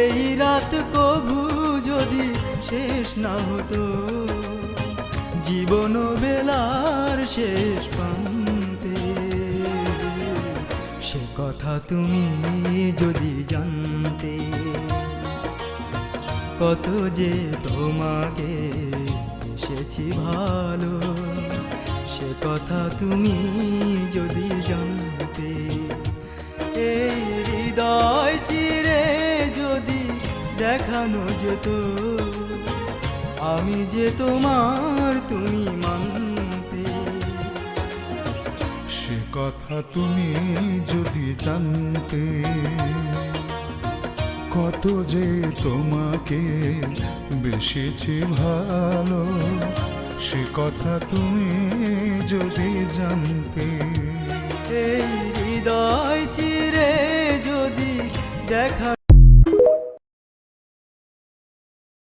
এই রাত কভু যদি শেষ না হতো, জীবন বেলার শেষ প্রান্তে, সে কথা তুমি যদি জানতে, কত যে তোমাকে এসেছি ভালো, সে কথা তুমি যদি জানতে। এই হৃদয় চিরে যদি দেখানো যেত, আমি যে তোমার তুমি মানতে, সে কথা তুমি যদি জানতে, কত যে তোমাকে বেসেছি ভালো, সে কথা তুমি যদি জানতে। এই হৃদয় চিরে যদি দেখা